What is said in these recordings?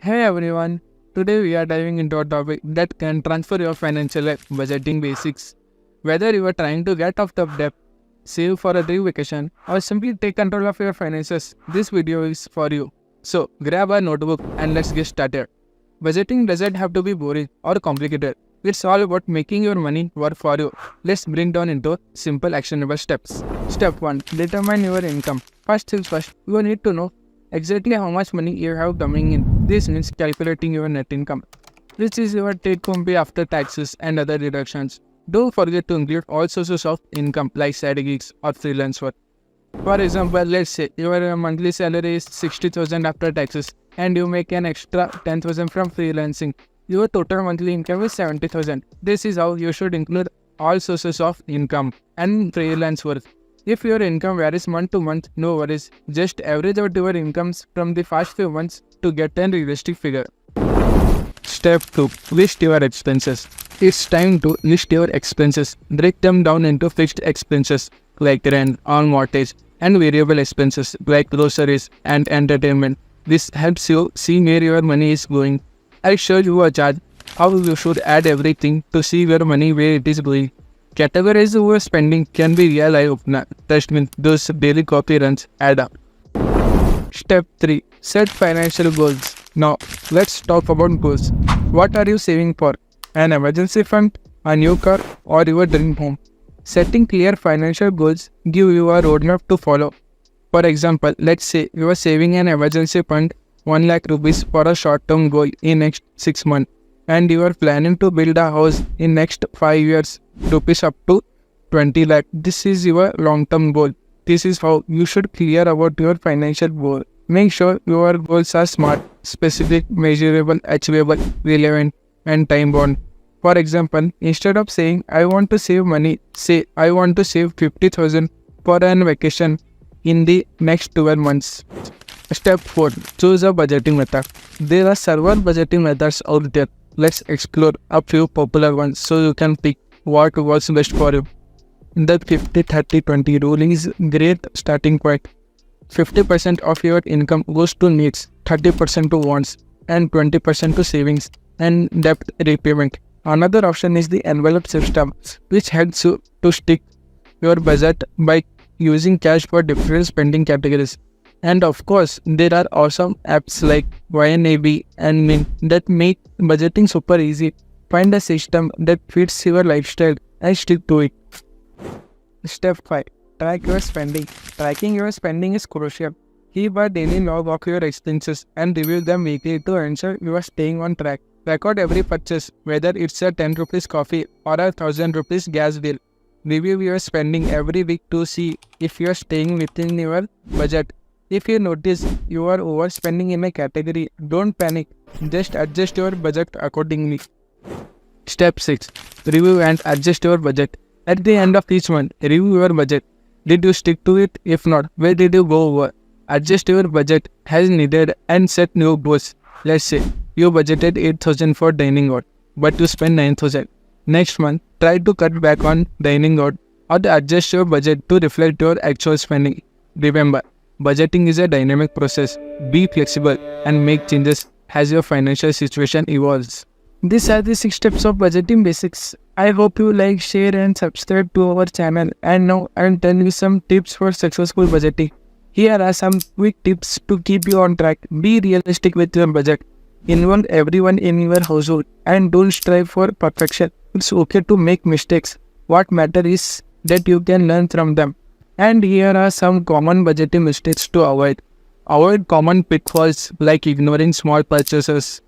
Hey everyone, today we are diving into a topic that can transfer your financial life, budgeting basics. Whether you are trying to get off the debt, save for a dream vacation, or simply take control of your finances, this video is for you. So grab a notebook and let's get started. Budgeting doesn't have to be boring or complicated. It's all about making your money work for you. Let's bring down into simple actionable steps. Step 1. Determine your income. First things first, you need to know exactly how much money you have coming in. This means calculating your net income. This is your take-home pay after taxes and other deductions. Don't forget to include all sources of income like side gigs or freelance work. For example, let's say your monthly salary is 60,000 after taxes and you make an extra 10,000 from freelancing. Your total monthly income is 70,000. This is how you should include all sources of income and freelance work. If your income varies month to month, no worries. Just average out your incomes from the past few months to get a realistic figure. Step 2. List your expenses. It's time to list your expenses. Break them down into fixed expenses like rent, on mortgage, and variable expenses like groceries and entertainment. This helps you see where your money is going. I'll show you a chart how you should add everything to see where money where it is going. Categorize your spending can be real eye-opener. Trust me, those daily copy runs add up. Step 3. Set financial goals. Now, let's talk about goals. What are you saving for? An emergency fund, a new car, or your dream home? Setting clear financial goals give you a roadmap to follow. For example, let's say you are saving an emergency fund 1 lakh rupees for a short-term goal in next 6 months, and you are planning to build a house in next 5 years, rupees up to 20 lakh. This is your long-term goal. This is how you should clear about your financial goal. Make sure your goals are smart, specific, measurable, achievable, relevant, and time-bound. For example, instead of saying, I want to save money, say, I want to save 50,000 for an vacation in the next 12 months. Step 4. Choose a budgeting method. There are several budgeting methods out there. Let's explore a few popular ones so you can pick what works best for you. The 50-30-20 rule is great starting point. 50% of your income goes to needs, 30% to wants, and 20% to savings and debt repayment. Another option is the envelope system, which helps you to stick your budget by using cash for different spending categories. And of course, there are awesome apps like YNAB and Mint that make budgeting super easy. Find a system that fits your lifestyle and stick to it. Step 5. Track your spending. Tracking your spending is crucial. Keep a daily log of your expenses and review them weekly to ensure you are staying on track. Record every purchase, whether it's a 10 rupees coffee or a 1000 rupees gas bill. Review your spending every week to see if you are staying within your budget. If you notice you are overspending in a category, don't panic. Just adjust your budget accordingly. Step 6. Review and adjust your budget. At the end of each month, review your budget. Did you stick to it? If not, where did you go over? Adjust your budget as needed and set new goals. Let's say you budgeted 8,000 for dining out, but you spent 9,000. Next month, try to cut back on dining out or adjust your budget to reflect your actual spending. Remember, budgeting is a dynamic process. Be flexible and make changes as your financial situation evolves. These are the 6 steps of budgeting basics. I hope you like, share and subscribe to our channel. And now I'll tell you some tips for successful budgeting. Here are some quick tips to keep you on track. Be realistic with your budget. Involve everyone in your household and don't strive for perfection. It's okay to make mistakes. What matters is that you can learn from them. And here are some common budgeting mistakes to avoid. Avoid common pitfalls like ignoring small purchases,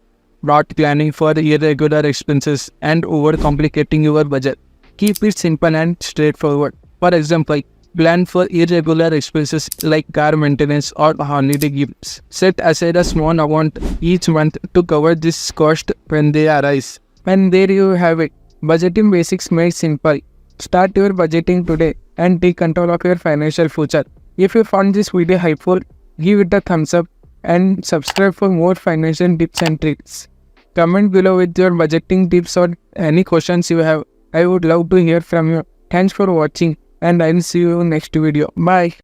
not planning for irregular expenses, and overcomplicating your budget. Keep it simple and straightforward. For example, plan for irregular expenses like car maintenance or holiday gifts. Set aside a small amount each month to cover this cost when they arise. And there you have it. Budgeting basics made simple. Start your budgeting today and take control of your financial future. If you found this video helpful, give it a thumbs up and subscribe for more financial tips and tricks. Comment below with your budgeting tips or any questions you have. I would love to hear from you. Thanks for watching and I'll see you next video. Bye.